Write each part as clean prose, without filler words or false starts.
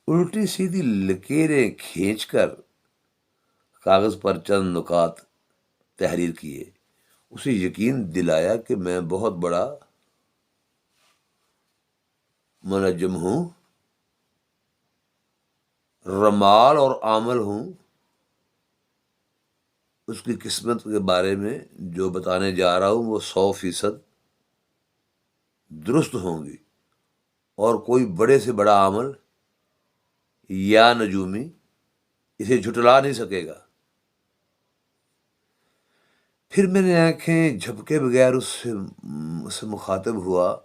الٹی سیدھی لکیریں کھینچ کر کاغذ پر چند نکات تحریر کیے، اسے یقین دلایا کہ میں بہت بڑا منجم ہوں، رمال اور عامل ہوں۔ اس کی قسمت کے بارے میں جو بتانے جا رہا ہوں وہ 100% درست ہوں گی، اور کوئی بڑے سے بڑا عمل یا نجومی اسے جھٹلا نہیں سکے گا۔ پھر میں نے آنکھیں جھپکے بغیر اس سے مخاطب ہوا،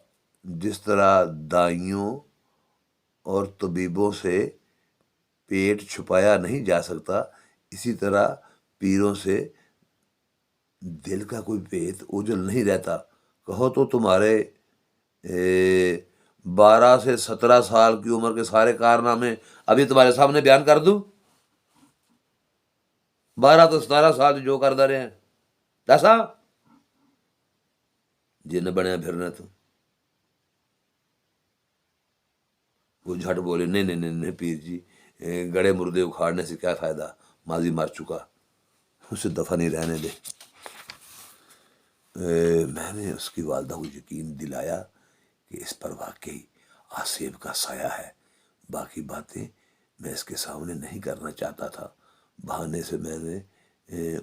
جس طرح دائیوں اور طبیبوں سے پیٹ چھپایا نہیں جا سکتا، اسی طرح پیروں سے دل کا کوئی پیت اوجھل نہیں رہتا۔ کہو تو تمہارے 12 سے 17 سال کی عمر کے سارے کارنامے ابھی تمہارے سامنے بیان کر دوں؟ 12 تو 17 سال جو کر رہے ہیں دسا جن بنیا پھرنا تو وہ جھٹ بولے، نہیں پیر جی، گڑے مردے اکھاڑنے سے کیا فائدہ، ماضی مر چکا، اسے دفع نہیں رہنے دے۔ میں نے اس کی والدہ کو یقین دلایا کہ اس پر واقعی آصف کا سایہ ہے۔ باقی باتیں میں اس کے سامنے نہیں کرنا چاہتا تھا۔ بہانے سے میں نے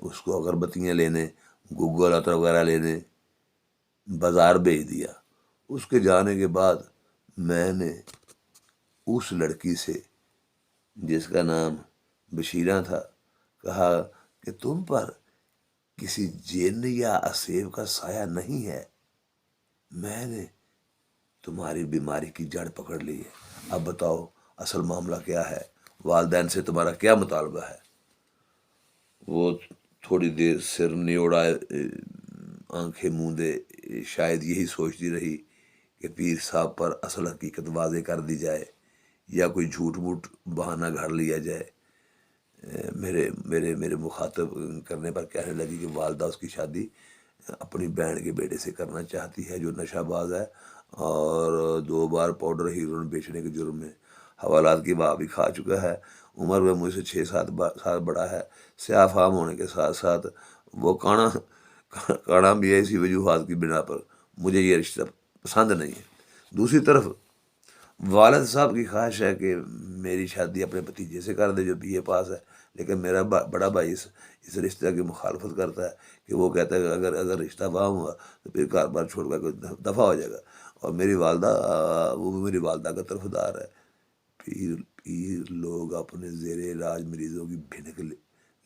اس کو اگربتیاں لینے، گگل عطر وغیرہ لینے بازار بھیج دیا۔ اس کے جانے کے بعد میں نے اس لڑکی سے جس کا نام بشیرہ تھا کہا کہ تم پر کسی جن یا آصف کا سایہ نہیں ہے، میں نے تمہاری بیماری کی جڑ پکڑ لی ہے۔ اب بتاؤ اصل معاملہ کیا ہے، والدین سے تمہارا کیا مطالبہ ہے؟ وہ تھوڑی دیر سر نیوڑائے، آنکھیں موندے، شاید یہی سوچتی رہی کہ پیر صاحب پر اصل حقیقت واضح کر دی جائے یا کوئی جھوٹ موٹ بہانہ گھڑ لیا جائے۔ میرے مخاطب کرنے پر کہنے لگی کہ والدہ اس کی شادی اپنی بہن کے بیٹے سے کرنا چاہتی ہے جو نشہ باز ہے اور 2 بار پاؤڈر ہیروئن بیچنے کے جرم میں حوالات کی باہ بھی کھا چکا ہے۔ عمر میں مجھ سے 6-7 سال بڑا ہے۔ سیاہ فام ہونے کے ساتھ ساتھ وہ کانا بھی ہے۔ اسی وجوہات کی بنا پر مجھے یہ رشتہ پسند نہیں ہے۔ دوسری طرف والد صاحب کی خواہش ہے کہ میری شادی اپنے بھتیجے سے کر دے جو BA پاس ہے، لیکن میرا بڑا بھائی اس رشتہ کی مخالفت کرتا ہے کہ وہ کہتا ہے کہ اگر رشتہ فام ہوا تو پھر کاروبار چھوڑ کر دفع ہو جائے گا، اور میری والدہ کا طرفدار ہے۔ پیر لوگ اپنے زیر علاج مریضوں کی بھنک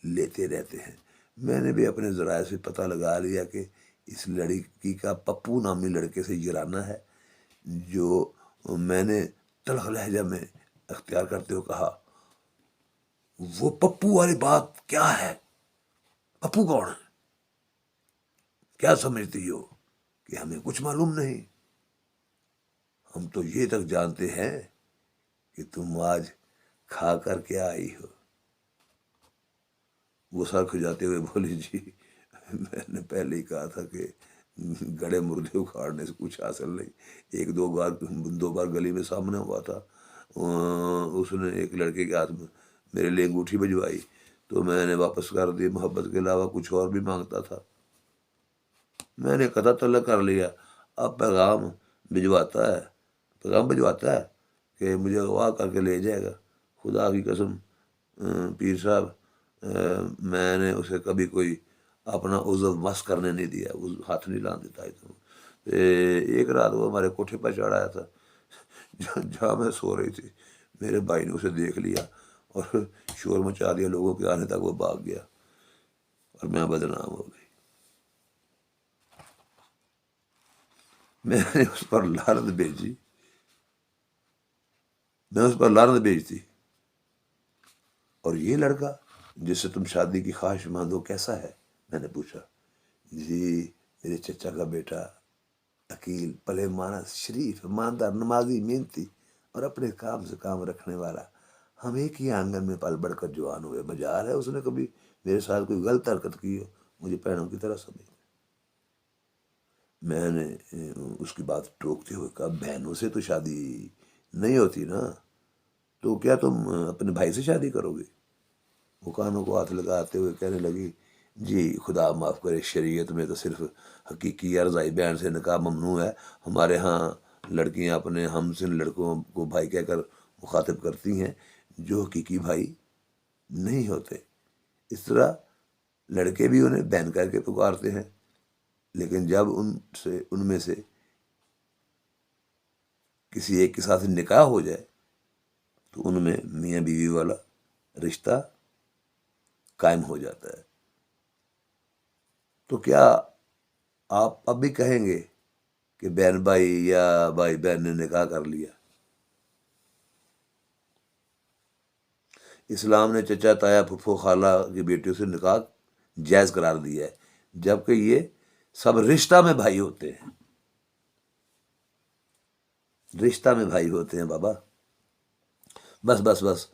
لیتے رہتے ہیں۔ میں نے بھی اپنے ذرائع سے پتہ لگا لیا کہ اس لڑکی کا پپو نامی لڑکے سے جرانہ ہے، جو میں نے تلخ لہجہ میں اختیار کرتے ہوئے کہا، وہ پپو والی بات کیا ہے؟ پپو کون ہے؟ کیا سمجھتی ہو کہ ہمیں کچھ معلوم نہیں؟ ہم تو یہ تک جانتے ہیں کہ تم آج کھا کر کے آئی ہو۔ وہ سر کھجاتے ہوئے بولی، جی میں نے پہلے ہی کہا تھا کہ گڑے مردے اکھاڑنے سے کچھ حاصل نہیں۔ 1-2 بار گلی میں سامنے ہوا تھا، اس نے ایک لڑکے کے ہاتھ میں میرے لیے انگوٹھی بھجوائی تو میں نے واپس کر دی۔ محبت کے علاوہ کچھ اور بھی مانگتا تھا، میں نے قطع طلب کر لیا۔ اب پیغام بھجواتا ہے کہ مجھے اغوا کر کے لے جائے گا۔ خدا کی قسم پیر صاحب، میں نے اسے کبھی کوئی اپنا عضو مس کرنے نہیں دیا، ہاتھ نہیں لان دیتا۔ ایک رات وہ ہمارے کوٹھے پر چڑھ آیا تھا جہاں میں سو رہی تھی۔ میرے بھائی نے اسے دیکھ لیا اور شور مچا دیا، لوگوں کے آنے تک وہ بھاگ گیا اور میں بدنام ہو گئی۔ میں نے اس پر لعنت بھیجتی۔ اور یہ لڑکا جس سے تم شادی کی خواہش مند ہو کیسا ہے؟ میں نے پوچھا۔ جی میرے چچا کا بیٹا، عقیل، پلے مانس، شریف، ایماندار، نمازی، محنتی اور اپنے کام سے کام رکھنے والا۔ ہم ایک ہی آنگن میں پل بڑھ کر جوان ہوئے۔ مجال ہے اس نے کبھی میرے ساتھ کوئی غلط حرکت کی ہو، مجھے پہنوں کی طرح سمجھ۔ میں نے اس کی بات ٹوکتے ہوئے کہا، بہنوں سے تو شادی نہیں ہوتی نا، تو کیا تم اپنے بھائی سے شادی کرو گے؟ وہ کانوں کو ہاتھ لگاتے ہوئے کہنے لگی، جی خدا معاف کرے، شریعت میں تو صرف حقیقی یا رضائی بیان سے نکاح ممنوع ہے۔ ہمارے ہاں لڑکیاں اپنے ہم سن لڑکوں کو بھائی کہہ کر مخاطب کرتی ہیں جو حقیقی بھائی نہیں ہوتے۔ اس طرح لڑکے بھی انہیں بہن کہہ کے پکارتے ہیں، لیکن جب ان میں سے کسی ایک کے ساتھ نکاح ہو جائے تو ان میں میاں بیوی والا رشتہ قائم ہو جاتا ہے۔ تو کیا آپ اب بھی کہیں گے کہ بہن بھائی یا بھائی بہن نے نکاح کر لیا؟ اسلام نے چچا تایا پھپھو خالہ کی بیٹیوں سے نکاح جائز قرار دیا ہے، جبکہ یہ سب رشتہ میں بھائی ہوتے ہیں، رشتہ میں بھائی ہوتے ہیں بابا۔ بس بس بس،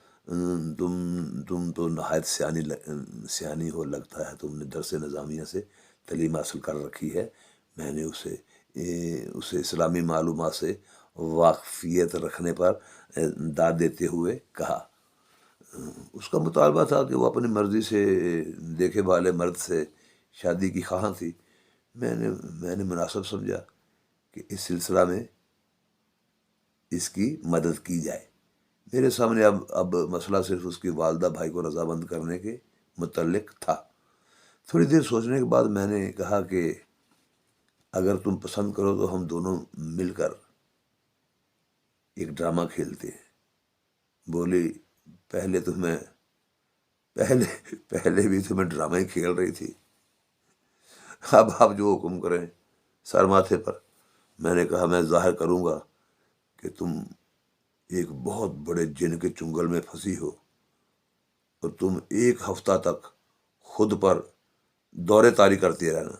تم تو نہایت سیانی ہو، لگتا ہے تم نے درس نظامیہ سے تعلیم حاصل کر رکھی ہے۔ میں نے اسے اسلامی معلومات سے واقفیت رکھنے پر داد دیتے ہوئے کہا۔ اس کا مطالبہ تھا کہ وہ اپنی مرضی سے دیکھے والے مرد سے شادی کی خواہاں تھی۔ میں نے مناسب سمجھا کہ اس سلسلہ میں اس کی مدد کی جائے۔ میرے سامنے اب مسئلہ صرف اس کی والدہ بھائی کو رضامند کرنے کے متعلق تھا۔ تھوڑی دیر سوچنے کے بعد میں نے کہا کہ اگر تم پسند کرو تو ہم دونوں مل کر ایک ڈرامہ کھیلتے ہیں۔ بولی، پہلے بھی تمہیں ڈرامہ ہی کھیل رہی تھی، اب آپ جو حکم کریں سر ماتھے پر۔ میں نے کہا، میں ظاہر کروں گا کہ تم ایک بہت بڑے جن کے چنگل میں پھنسی ہو اور تم ایک ہفتہ تک خود پر دورے طاری کرتے رہنا،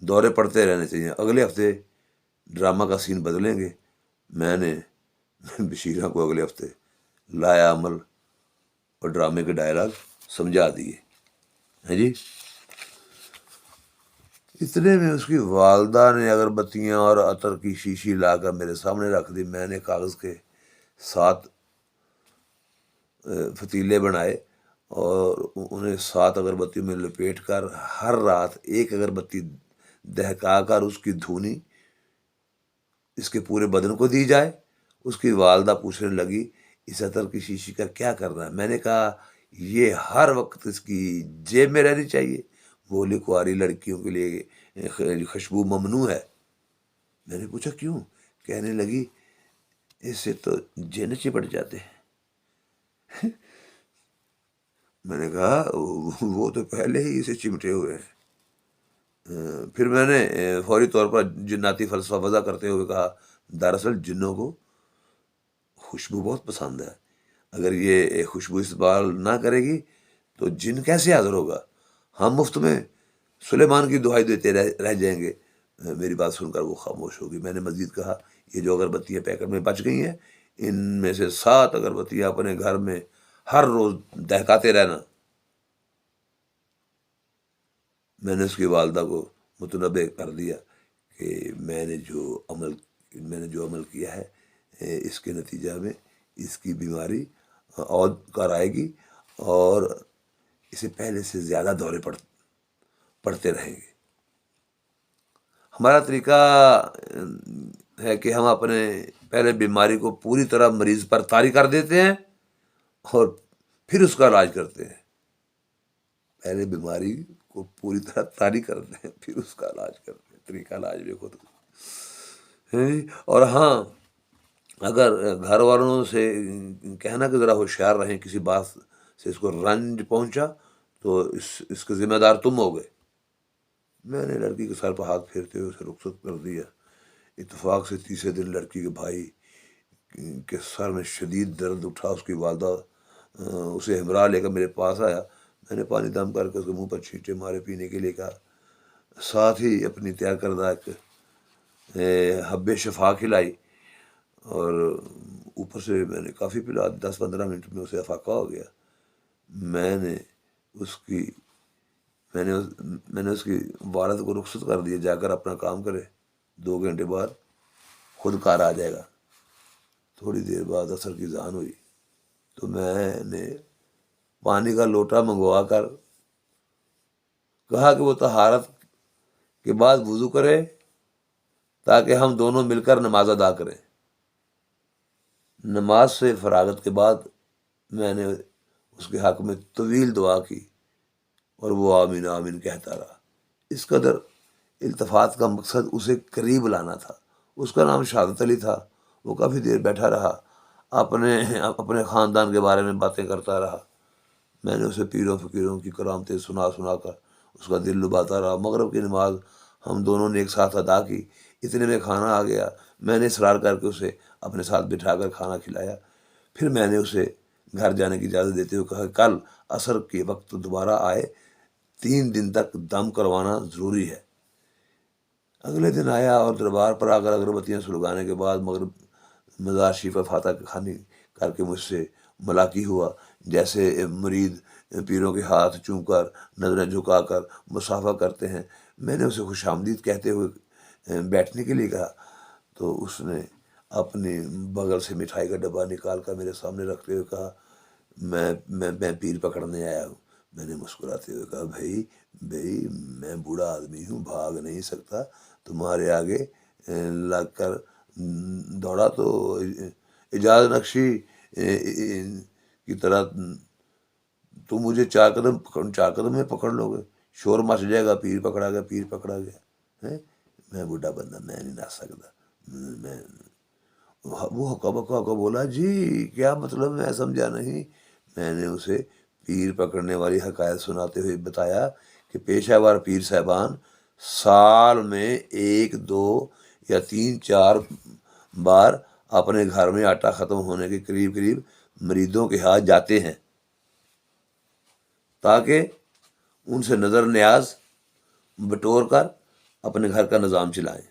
دورے پڑتے رہنے چاہیے۔ اگلے ہفتے ڈرامہ کا سین بدلیں گے۔ میں نے بشیرہ کو اگلے ہفتے لایا عمل اور ڈرامے کے ڈائلاگ سمجھا دیے ہیں جی۔ اتنے میں اس کی والدہ نے اگربتیاں اور عطر کی شیشی لا کر میرے سامنے رکھ دی۔ میں نے کاغذ کے 7 فتیلے بنائے اور انہیں 7 اگربتیوں میں لپیٹ کر ہر رات ایک اگربتی دہکا کر اس کی دھونی اس کے پورے بدن کو دی جائے۔ اس کی والدہ پوچھنے لگی، اس عطر کی شیشی کا کیا کرنا ہے؟ میں نے کہا، یہ ہر وقت اس کی جیب میں رہنی چاہیے۔ بولی، کنواری لڑکیوں کے لیے خوشبو ممنوع ہے۔ میں نے پوچھا کیوں؟ کہنے لگی، اس سے تو جن چپٹ جاتے ہیں۔ میں نے کہا، وہ تو پہلے ہی اسے چمٹے ہوئے ہیں۔ پھر میں نے فوری طور پر جناتی فلسفہ وضع کرتے ہوئے کہا، دراصل جنوں کو خوشبو بہت پسند ہے۔ اگر یہ خوشبو استعمال نہ کرے گی تو جن کیسے حاضر ہوگا؟ ہم مفت میں سلیمان کی دہائی دیتے رہ جائیں گے۔ میری بات سن کر وہ خاموش ہوگی۔ میں نے مزید کہا، یہ جو اگربتیاں پیکٹ میں بچ گئی ہیں، ان میں سے 7 اگربتیاں اپنے گھر میں ہر روز دہکاتے رہنا۔ میں نے اس کی والدہ کو متنبع کر دیا کہ میں نے جو عمل کیا ہے، اس کے نتیجہ میں اس کی بیماری اور کر آئے گی اور اسے پہلے سے زیادہ دورے پڑتے رہیں گے۔ ہمارا طریقہ ہے کہ ہم اپنے پہلے بیماری کو پوری طرح مریض پر طاری کر دیتے ہیں اور پھر اس کا علاج کرتے ہیں۔ پہلے بیماری کو پوری طرح طاری کرتے ہیں، پھر اس کا علاج کرتے ہیں۔ طریقہ علاج بھی خود۔ اور ہاں، اگر گھر والوں سے کہنا کہ ذرا ہوشیار رہیں، کسی بات سے اس کو رنج پہنچا تو اس کے ذمہ دار تم ہو گئے۔ میں نے لڑکی کے سر پر ہاتھ پھیرتے ہوئے اسے رخصت کر دیا۔ اتفاق سے تیسرے دن لڑکی کے بھائی کے سر میں شدید درد اٹھا۔ اس کی والدہ اسے ہمراہ لے کر میرے پاس آیا۔ میں نے پانی دم کر کے اس کے منہ پر چھینٹے مارے، پینے کے لیے کہا، ساتھ ہی اپنی تیار کردہ حب شفا کھلائی اور اوپر سے میں نے کافی پلا۔ 10-15 منٹ میں اسے افاقہ ہو گیا۔ میں نے اس کی والد کو رخصت کر دیا، جا کر اپنا کام کرے، 2 گھنٹے بعد خود کار آ جائے گا۔ تھوڑی دیر بعد عصر کی اذان ہوئی۔ تو میں نے پانی کا لوٹا منگوا کر کہا کہ وہ طہارت کے بعد وضو کرے تاکہ ہم دونوں مل کر نماز ادا کریں۔ نماز سے فراغت کے بعد میں نے اس کے حق میں طویل دعا کی اور وہ آمین آمین کہتا رہا۔ اس قدر التفات کا مقصد اسے قریب لانا تھا۔ اس کا نام شہادت علی تھا۔ وہ کافی دیر بیٹھا رہا، اپنے خاندان کے بارے میں باتیں کرتا رہا۔ میں نے اسے پیروں فقیروں کی کرامتیں سنا سنا کر اس کا دل لباتا رہا۔ مغرب کی نماز ہم دونوں نے ایک ساتھ ادا کی۔ اتنے میں کھانا آ گیا۔ میں نے اصرار کر کے اسے اپنے ساتھ بٹھا کر کھانا کھلایا۔ پھر میں نے اسے گھر جانے کی اجازت دیتے ہوئے کہا کل عصر کے وقت دوبارہ آئے، 3 دن تک دم کروانا ضروری ہے۔ اگلے دن آیا اور دربار پر آ کر اگربتیاں سلگانے کے بعد مغرب مزار شریف فاتح کی خوانی کر کے مجھ سے ملاقی ہوا۔ جیسے مرید پیروں کے ہاتھ چوم کر نظریں جھکا کر مصافحہ کرتے ہیں، میں نے اسے خوش آمدید کہتے ہوئے بیٹھنے کے لیے کہا تو اس نے اپنی بغل سے مٹھائی کا ڈبہ نکال کر میرے سامنے رکھتے ہوئے کہا میں پیر پکڑنے آیا ہوں۔ میں نے مسکراتے ہوئے کہا بھائی میں بوڑھا آدمی ہوں، بھاگ نہیں سکتا، تمہارے آگے لگ کر دوڑا تو اجاز نقشی کی طرح تو مجھے 4 قدم میں پکڑ لو گے، شور مچ جائے گا، پیر پکڑا گیا۔ میں بوڑھا بندہ، میں نہیں ناچ سکتا۔ وہ ہکا بکا بولا جی کیا مطلب، میں سمجھا نہیں۔ میں نے اسے پیر پکڑنے والی حکایت سناتے ہوئے بتایا کہ پیشہ ور پیر صاحبان سال میں 1 2 یا 3 4 بار اپنے گھر میں آٹا ختم ہونے کے قریب مریدوں کے ہاتھ جاتے ہیں تاکہ ان سے نظر نیاز بٹور کر اپنے گھر کا نظام چلائیں۔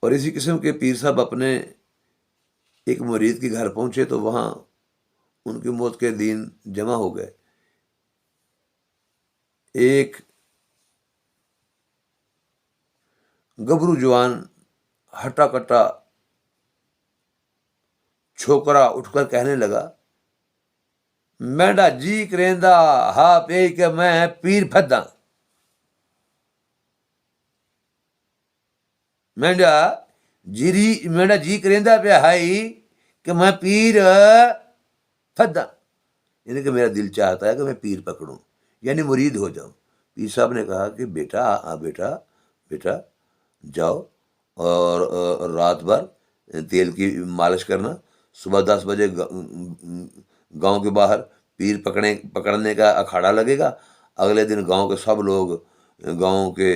اور اسی قسم کے پیر صاحب اپنے ایک مرید کے گھر پہنچے تو وہاں ان کی موت کے دن جمع ہو گئے۔ ایک گبرو جوان ہٹا کٹا چھوکرا اٹھ کر کہنے لگا میڈا جی کریندہ ہا پے کہ میں پیر پھدا، میڈا جی کریندہ پہ ہائی کہ میں پیر پھدا، یعنی کہ میرا دل چاہتا ہے کہ میں پیر پکڑوں، یعنی مرید ہو جاؤں۔ پیر صاحب نے کہا کہ بیٹا جاؤ اور رات بھر تیل کی مالش کرنا، صبح 10 بجے گاؤں کے باہر پیر پکڑنے کا اکھاڑا لگے گا۔ اگلے دن گاؤں کے سب لوگ گاؤں کے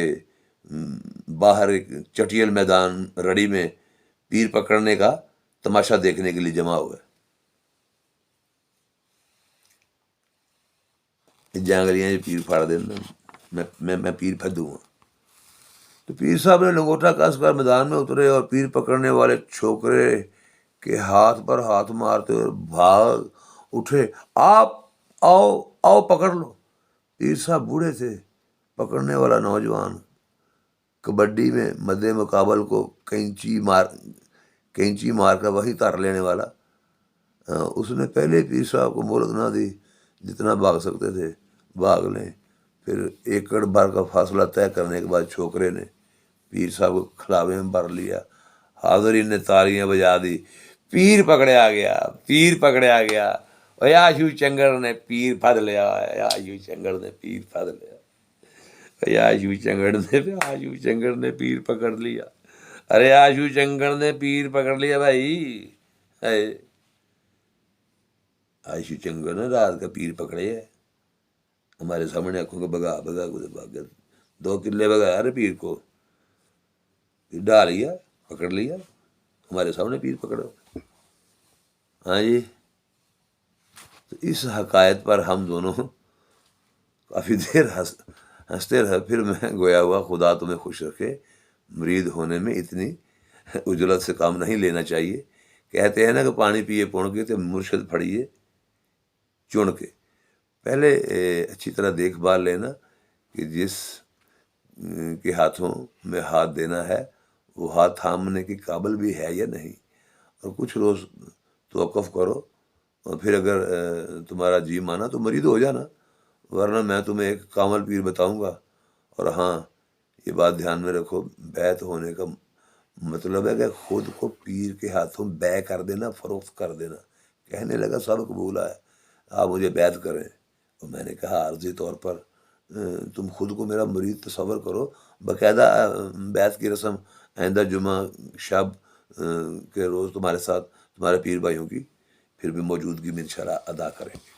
باہر ایک چٹیل میدان رڑی میں پیر پکڑنے کا تماشا دیکھنے کے لیے جمع ہوئے۔ جانگلیاں پیر پھاڑ دینا، میں پیر پھدوں گا۔ تو پیر صاحب نے لنگوٹا کس کر میدان میں اترے اور پیر پکڑنے والے چھوکرے کے ہاتھ پر ہاتھ مارتے ہوئے بھاگ اٹھے، آپ آؤ پکڑ لو۔ پیر صاحب بوڑھے تھے، پکڑنے والا نوجوان کبڈی میں مد مقابل کو کینچی مار کر وہیں تار لینے والا۔ اس نے پہلے پیر صاحب کو مہلت نہ دی، جتنا بھاگ سکتے تھے بھاگ لیں۔ پھر ایکڑ بھر کا فاصلہ طے کرنے کے بعد چھوکرے نے پیر صاحب کو کھلاوے میں بھر لیا۔ حاضرین نے تالیاں بجا دی، پیر پکڑے آ گیا۔ آشو چنگڑ نے پیر پھد لیا، آشو چنگڑ نے پیر پکڑ لیا۔ ارے آشو چنگڑ نے پیر پکڑ لیا بھائی، آشو چنگڑ نے رات کا پیر پکڑے ہے، ہمارے سامنے آنکھوں کو بگا 2 کلے بگایا رے پیر کو، ڈال لیا، پکڑ لیا، ہمارے سامنے پیر پکڑو۔ ہاں جی، تو اس حکایت پر ہم دونوں کافی دیر ہنستے رہے۔ پھر میں گویا ہوا خدا تمہیں خوش رکھے، مرید ہونے میں اتنی عجلت سے کام نہیں لینا چاہیے۔ کہتے ہیں نا کہ پانی پیے پون کے تو مرشد پھڑیے چن کے۔ پہلے اچھی طرح دیکھ بھال لینا کہ جس کے ہاتھوں میں ہاتھ دینا ہے وہ ہاتھ تھامنے کے قابل بھی ہے یا نہیں۔ اور کچھ روز توقف کرو، اور پھر اگر تمہارا جی مانا تو مرید ہو جانا، ورنہ میں تمہیں ایک کامل پیر بتاؤں گا۔ اور ہاں، یہ بات دھیان میں رکھو، بیعت ہونے کا مطلب ہے کہ خود کو پیر کے ہاتھوں بے کر دینا، فروخت کر دینا۔ کہنے لگا سب قبول ہے، آپ مجھے بیعت کریں۔ اور میں نے کہا عارضی طور پر تم خود کو میرا مرید تصور کرو، باقاعدہ بیعت کی رسم آئندہ جمعہ شب کے روز تمہارے ساتھ تمہارے پیر بھائیوں کی پھر بھی موجودگی میں انشاءاللہ ادا کریں گے۔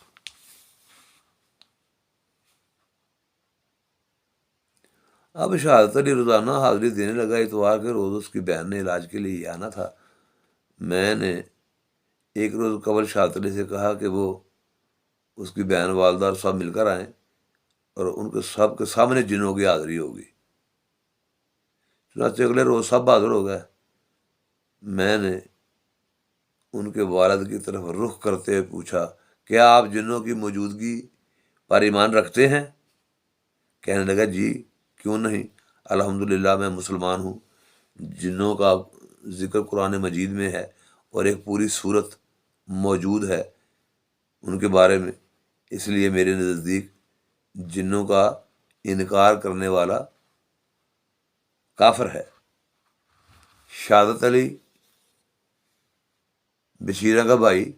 اب شہادت علی روزانہ حاضری دینے لگا۔ اتوار کے روز اس کی بہن نے علاج کے لیے آنا تھا۔ میں نے ایک روز قبل شہادت علی سے کہا کہ وہ اس کی بہن، والدہ اور سب مل کر آئیں، اور ان کے سب کے سامنے جنوں کی حاضری ہوگی۔ چنانچہ اگلے روز سب حاضر ہو گئے۔ میں نے ان کے والد کی طرف رخ کرتے ہوئے پوچھا، کیا آپ جنوں کی موجودگی پر ایمان رکھتے ہیں؟ کہنے لگا جی، کیوں نہیں، الحمدللہ میں مسلمان ہوں۔ جنوں کا ذکر قرآن مجید میں ہے، اور ایک پوری صورت موجود ہے ان کے بارے میں، اس لیے میرے نزدیک جنوں کا انکار کرنے والا کافر ہے۔ شہادت علی بشیرہ کا بھائی،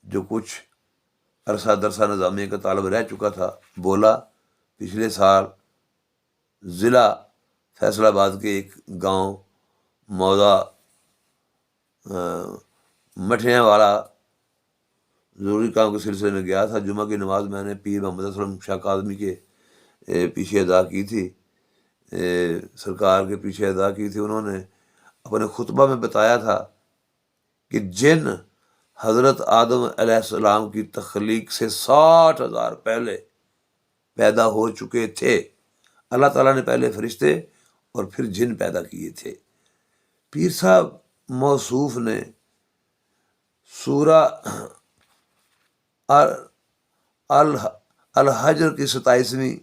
جو کچھ عرصہ درسہ نظامیہ کا طالب رہ چکا تھا، بولا پچھلے سال ضلع فیصل آباد کے ایک گاؤں موضع مٹھیاں والا ضروری کام کے سلسلے میں گیا تھا۔ جمعہ کی نماز میں نے پیر محمد اسلم شاہ کاظمی کے پیچھے ادا کی تھی، سرکار کے پیچھے ادا کی تھی۔ انہوں نے اپنے خطبہ میں بتایا تھا کہ جن حضرت آدم علیہ السلام کی تخلیق سے 60,000 پہلے پیدا ہو چکے تھے، اللہ تعالیٰ نے پہلے فرشتے اور پھر جن پیدا کیے تھے۔ پیر صاحب موصوف نے سورہ الحجر کی 27ویں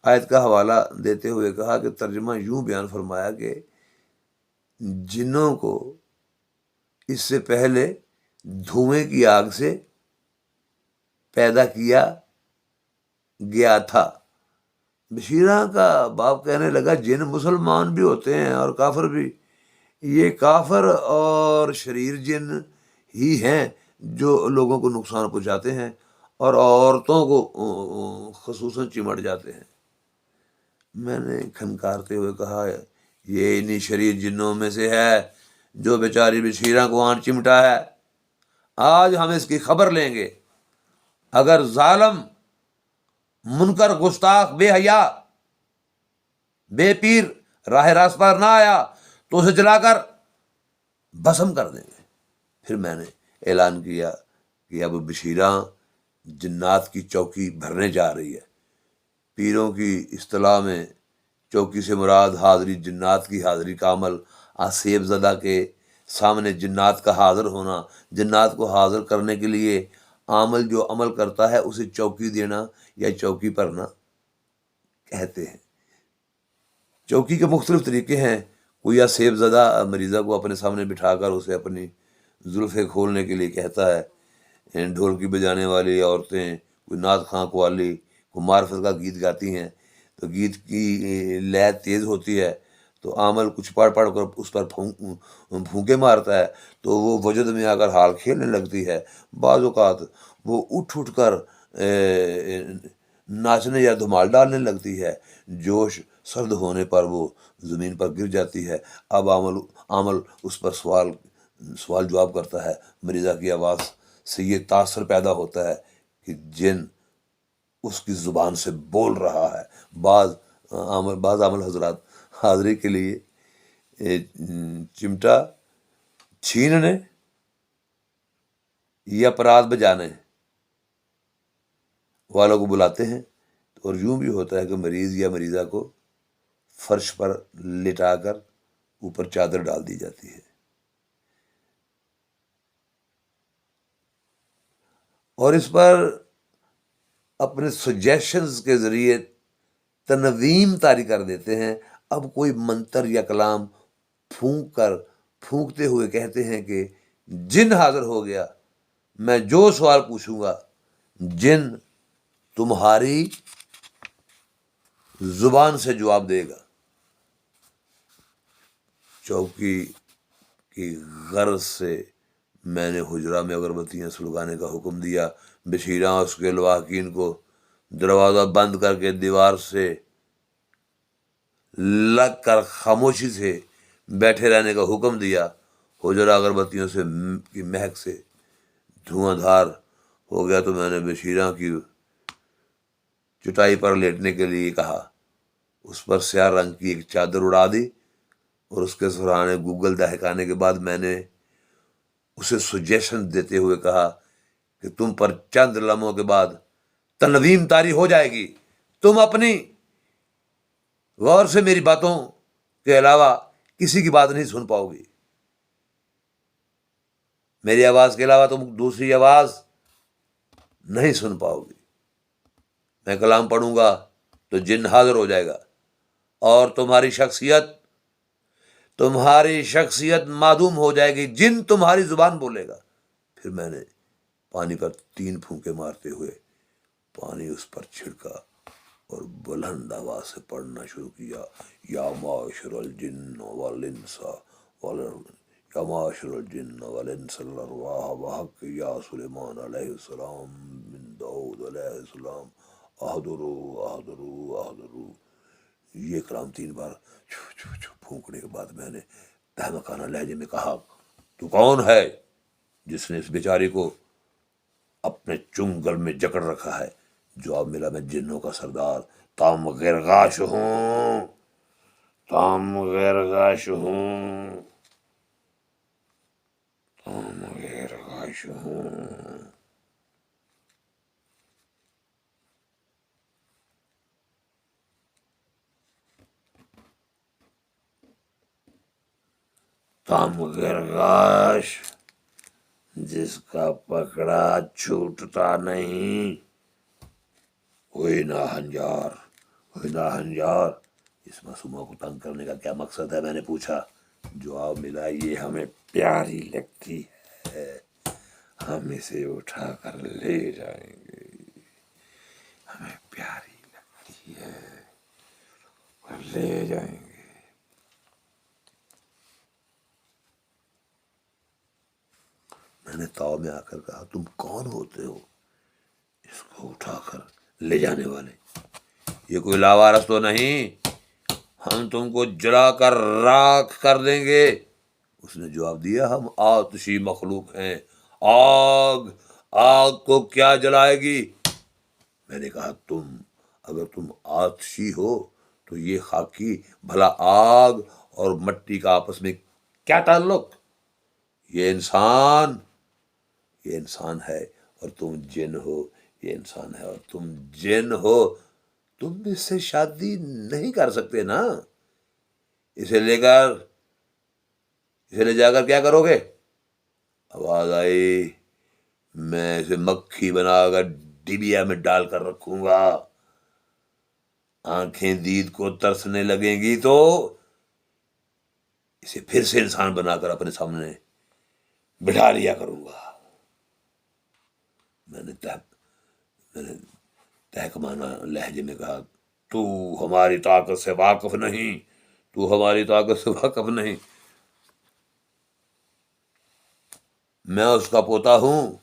آیت کا حوالہ دیتے ہوئے کہا کہ ترجمہ یوں بیان فرمایا کہ جنوں کو اس سے پہلے دھوئیں کی آگ سے پیدا کیا گیا تھا۔ بشیرہ کا باپ کہنے لگا جن مسلمان بھی ہوتے ہیں اور کافر بھی، یہ کافر اور شریر جن ہی ہیں جو لوگوں کو نقصان پہنچاتے ہیں اور عورتوں کو خصوصاً چمٹ جاتے ہیں۔ میں نے کھنکارتے ہوئے کہا یہ انہی شریر جنوں میں سے ہے جو بیچاری بشیرہ کو آن چمٹا ہے۔ آج ہم اس کی خبر لیں گے، اگر ظالم، منکر، گستاخ، بے حیا، بے پیر راہ راست پر نہ آیا تو اسے جلا کر بھسم کر دیں گے۔ پھر میں نے اعلان کیا کہ اب بشیرہ جنات کی چوکی بھرنے جا رہی ہے۔ پیروں کی اصطلاح میں چوکی سے مراد حاضری جنات کی حاضری کا عمل، آصیب زدہ کے سامنے جنات کا حاضر ہونا، جنات کو حاضر کرنے کے لیے عامل جو عمل کرتا ہے اسے چوکی دینا یا چوکی پرنا کہتے ہیں۔ چوکی کے مختلف طریقے ہیں۔ کوئی آصیب زدہ مریضہ کو اپنے سامنے بٹھا کر اسے اپنی زلفیں کھولنے کے لیے کہتا ہے۔ ڈھولکی بجانے والی عورتیں، کوئی نعت خواں قوالی، کوئی معرفت کا گیت گاتی ہیں، تو گیت کی لے تیز ہوتی ہے تو عامل کچھ پڑھ پڑھ کر اس پر پھونکے مارتا ہے تو وہ وجد میں آ کر حال کھیلنے لگتی ہے۔ بعض اوقات وہ اٹھ کر ناچنے یا دھمال ڈالنے لگتی ہے۔ جوش سرد ہونے پر وہ زمین پر گر جاتی ہے۔ اب عامل اس پر سوال جواب کرتا ہے۔ مریضہ کی آواز سے یہ تاثر پیدا ہوتا ہے کہ جن اس کی زبان سے بول رہا ہے۔ بعض عامل حضرات حاضری کے لیے چمٹا چھیننے یا پرات بجانے والوں کو بلاتے ہیں، اور یوں بھی ہوتا ہے کہ مریض یا مریضہ کو فرش پر لٹا کر اوپر چادر ڈال دی جاتی ہے، اور اس پر اپنے سجیشنز کے ذریعے تنظیم طاری کر دیتے ہیں۔ اب کوئی منتر یا کلام پھونکتے ہوئے کہتے ہیں کہ جن حاضر ہو گیا، میں جو سوال پوچھوں گا جن تمہاری زبان سے جواب دے گا۔ چوکی کی غرض سے میں نے حجرہ میں اگربتیاں سلگانے کا حکم دیا۔ بشیراں اس کے لواحقین کو دروازہ بند کر کے دیوار سے لگ کر خاموشی سے بیٹھے رہنے کا حکم دیا۔ حجرہ اگربتیوں سے کی مہک سے دھواں دھار ہو گیا تو میں نے بشیراں کی چٹائی پر لیٹنے کے لیے کہا۔ اس پر سیاہ رنگ کی ایک چادر اڑا دی اور اس کے سرانے گوگل دہکانے کے بعد میں نے اسے سجیشن دیتے ہوئے کہا کہ تم پر چند لمحوں کے بعد تنویم طاری ہو جائے گی۔ تم اپنی غور سے میری باتوں کے علاوہ کسی کی بات نہیں سن پاؤ گی۔ میری آواز کے علاوہ تم دوسری آواز نہیں سن پاؤ گی۔ میں کلام پڑھوں گا تو جن حاضر ہو جائے گا اور تمہاری شخصیت معدوم ہو جائے گی۔ جن تمہاری زبان بولے گا۔ پھر میں نے پانی پر 3 پھونکے مارتے ہوئے پانی اس پر چھڑکا اور بلند آواز سے پڑھنا شروع کیا۔ یا معاشر الجن والانس یا معاشر الجن والانس الارواح بحق یا سلیمان علیہ السلام من داؤد علیہ السلام احضروا احضروا احضروا۔ یہ کلام 3 بار پھونکنے کے بعد میں نے احمقانہ لہجے میں کہا، تو کون ہے جس نے اس بیچاری کو اپنے چنگل میں جکڑ رکھا ہے؟ جواب ملا، میں جنوں کا سردار تام غرغاش ہوں، تام غرغاش ہوں، تام غرغاش ہوں۔ تام غرغاش جس کا پکڑا چھوٹتا نہیں، کوئی نہ ہنجار، کوئی نہ ہنجار۔ اس معصومہ کو تنگ کرنے کا کیا مقصد ہے؟ میں نے پوچھا۔ جواب ملا، یہ ہمیں پیاری لگتی ہے، ہم اسے اٹھا کر لے جائیں گے۔ ہمیں پیاری لگتی ہے اور لے جائیں گے۔ میں نے تاؤ میں آ کر کہا، تم کون ہوتے ہو اس کو اٹھا کر لے جانے والے؟ یہ کوئی لاوارث تو نہیں، ہم تم کو جلا کر راکھ کر دیں گے۔ اس نے جواب دیا، ہم آتشی مخلوق ہیں، آگ کو کیا جلائے گی؟ میں نے کہا، اگر تم آتشی ہو تو یہ خاکی بھلا آگ اور مٹی کا آپس میں کیا تعلق؟ یہ انسان ہے اور تم جن ہو، یہ انسان ہے اور تم جن ہو، تم اس سے شادی نہیں کر سکتے نا۔ اسے لے جا کر کیا کرو گے؟ آواز آئی، میں اسے مکھی بنا کر ڈبیا میں ڈال کر رکھوں گا، آنکھیں دید کو ترسنے لگیں گی تو اسے پھر سے انسان بنا کر اپنے سامنے بٹھا لیا کروں گا۔ میں نے تحکمانہ لہجے میں کہا، تو ہماری طاقت سے واقف نہیں، میں اس کا پوتا ہوں۔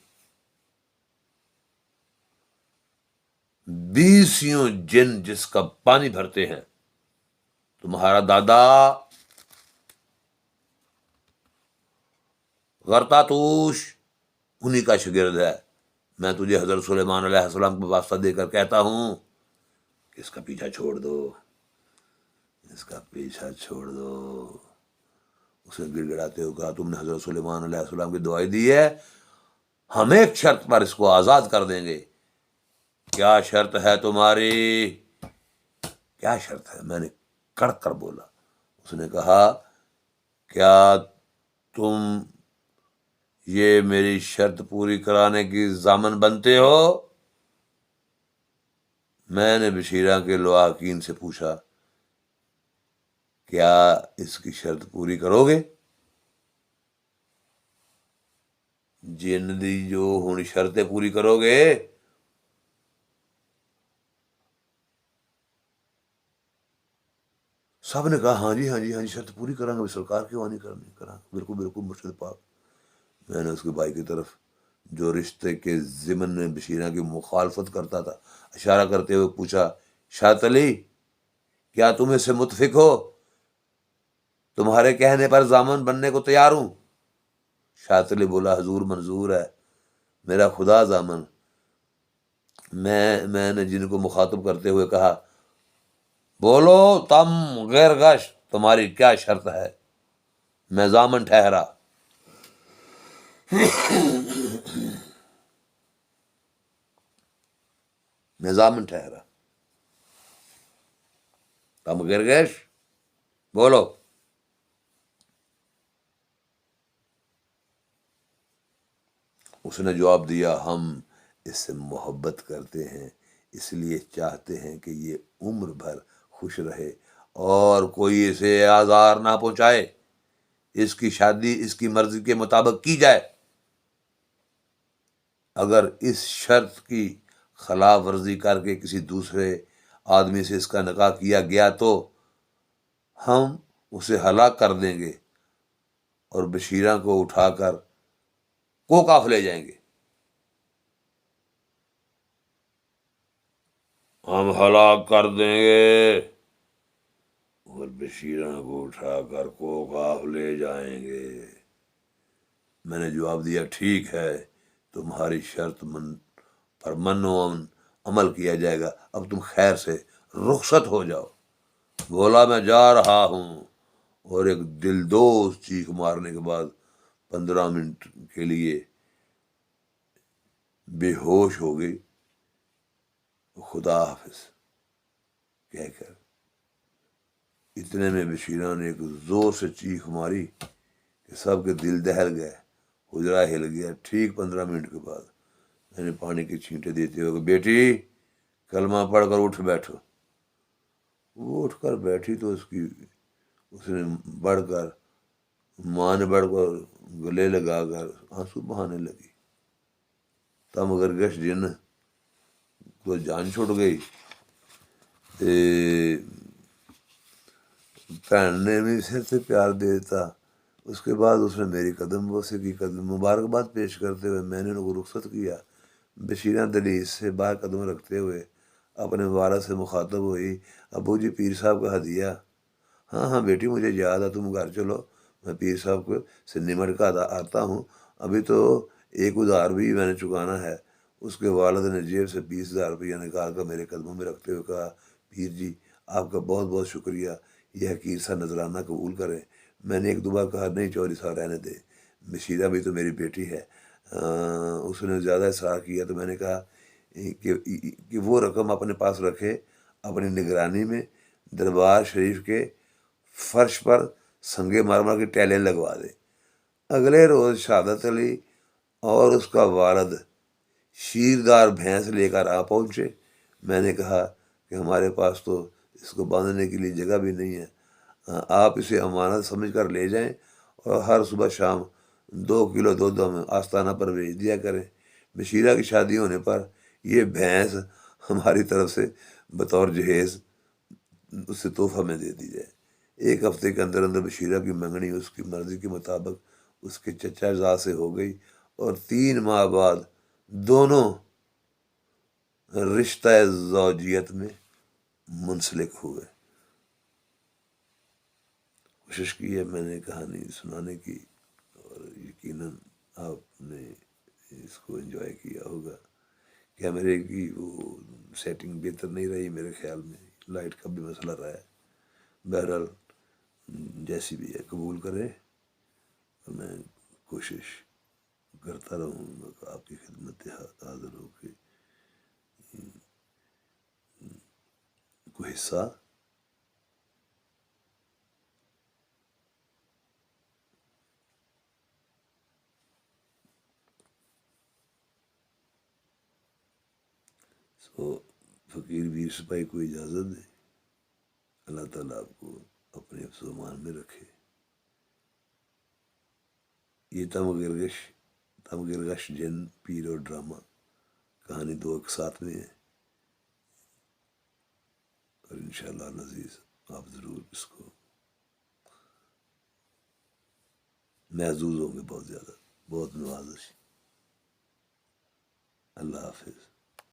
20 جن جس کا پانی بھرتے ہیں۔ تمہارا دادا غرطاطوش انہی کا شاگرد ہے۔ میں تجھے حضرت سلیمان علیہ السلام کو واسطہ دے کر کہتا ہوں کہ اس کا پیچھا چھوڑ دو، اس کا پیچھا چھوڑ دو۔ اسے گڑ گڑاتے ہوئے کہا، تم نے حضرت سلیمان علیہ السلام کی دعائی دی ہے، ہم ایک شرط پر اس کو آزاد کر دیں گے۔ کیا شرط ہے تمہاری؟ کیا شرط ہے؟ میں نے کڑک کر بولا۔ اس نے کہا، کیا تم یہ میری شرط پوری کرانے کی ضامن بنتے ہو؟ میں نے بشیرہ کے لواحقین سے پوچھا، کیا اس کی شرط پوری کرو گے؟ جن دی جو ہن شرطیں پوری کرو گے. سب نے کہا ہاں جی ہاں جی ہاں جی شرط پوری کریں گے سرکار کیوں نہیں کرنی کرا بالکل بالکل مرشد پاک. میں نے اس کے بھائی کی طرف جو رشتے کے ضمن میں بشیرہ کی مخالفت کرتا تھا اشارہ کرتے ہوئے پوچھا، شاط علی کیا تم اس سے متفق ہو؟ تمہارے کہنے پر ضامن بننے کو تیار ہوں. شاط علی بولا، حضور منظور ہے، میرا خدا ضامن. میں نے جن کو مخاطب کرتے ہوئے کہا، بولو تم غیر غش تمہاری کیا شرط ہے؟ میں ضامن ٹھہرا. میں ضامن ٹھہرا. تم غیر غش بولو. اس نے جواب دیا، ہم اس سے محبت کرتے ہیں، اس لیے چاہتے ہیں کہ یہ عمر بھر خوش رہے اور کوئی اسے آزار نہ پہنچائے. اس کی شادی اس کی مرضی کے مطابق کی جائے. اگر اس شرط کی خلاف ورزی کر کے کسی دوسرے آدمی سے اس کا نکاح کیا گیا تو ہم اسے ہلاک کر دیں گے اور بشیرہ کو اٹھا کر کوکاف لے جائیں گے. ہم ہلاک کر دیں گے اور بشیرہ کو اٹھا کر کوکاف لے جائیں گے. میں نے جواب دیا، ٹھیک ہے، تمہاری شرط پر من و امن عمل کیا جائے گا. اب تم خیر سے رخصت ہو جاؤ. بولا، میں جا رہا ہوں. اور ایک دلدوز چیخ مارنے کے بعد 15 منٹ کے لیے بے ہوش ہو گئی. خدا حافظ کہہ کر اتنے میں بشیرہ نے ایک زور سے چیخ ماری کہ سب کے دل دہل گئے، حجرہ ہل گیا. ٹھیک 15 منٹ کے بعد میں نے پانی کی چھینٹیں دیتے ہوئے کہ بیٹی کلمہ پڑھ کر اٹھ بیٹھو. وہ اٹھ کر بیٹھی تو اس نے بڑھ کر ماں نے بڑھ کر گلے لگا کر آنسو بہانے لگی. تب مگر گش جن تو جان چھوٹ گئی. بہن نے بھی سر سے پیار دیتا. اس کے بعد اس نے میری قدم بوسے کی مبارکباد پیش کرتے ہوئے میں نے ان کو رخصت کیا. بشیرہ دلیس سے باہر قدم رکھتے ہوئے اپنے والد سے مخاطب ہوئی، ابو جی پیر صاحب کا ہدیہ. ہاں ہاں بیٹی مجھے یاد ہے، تم گھر چلو، میں پیر صاحب کو سے نمٹ کا آتا ہوں. ابھی تو ایک ادھار بھی میں نے چکانا ہے. اس کے والد نے جیب سے 20,000 روپیہ نکال کر میرے قدموں میں رکھتے ہوئے کہا، پیر جی آپ کا بہت بہت شکریہ، یہ حقیر سا نذرانہ قبول کریں. میں نے ایک دو بار کہا، نہیں چوری صاحب رہنے دے، بشیرہ بھی تو میری بیٹی ہے. اس نے زیادہ اصرار کیا تو میں نے کہا کہ وہ رقم اپنے پاس رکھے، اپنی نگرانی میں دربار شریف کے فرش پر سنگ مرمر کی ٹیلیں لگوا دے. اگلے روز شہادت علی اور اس کا والد شیردار بھینس لے کر آ پہنچے. میں نے کہا کہ ہمارے پاس تو اس کو باندھنے کے لیے جگہ بھی نہیں ہے، آپ اسے امانت سمجھ کر لے جائیں اور ہر صبح شام 2 کلو دودھ ہمیں آستانہ پر بھیج دیا کریں. بشیرہ کی شادی ہونے پر یہ بھینس ہماری طرف سے بطور جہیز اس سے تحفہ میں دے دی جائے. 1 ہفتے کے اندر اندر بشیرہ کی منگنی اس کی مرضی کے مطابق اس کے چچا زاد سے ہو گئی اور 3 ماہ بعد دونوں رشتہ زوجیت میں منسلک ہوئے. کوشش کی ہے میں نے کہانی سنانے کی اور یقیناً آپ نے اس کو انجوائے کیا ہوگا. کیمرے کی وہ سیٹنگ بہتر نہیں رہی میرے خیال میں، لائٹ کا بھی مسئلہ رہا ہے. بہرحال جیسی بھی ہے قبول کرے، میں کوشش کرتا رہوں گا آپ کی خدمت حاضر ہو کے کوئی حصہ فقیر ویر سپاہی کو اجازت دے. اللہ تعالیٰ آپ کو اپنے حفظ و امان میں رکھے. یہ تم گرگش تمغیر گش جن پیر اور ڈرامہ، کہانی دو ایک ساتھ میں ہے، اور انشاءاللہ العزیز آپ ضرور اس کو محظوظ ہوں گے، بہت زیادہ، بہت نوازش۔ اللہ حافظ۔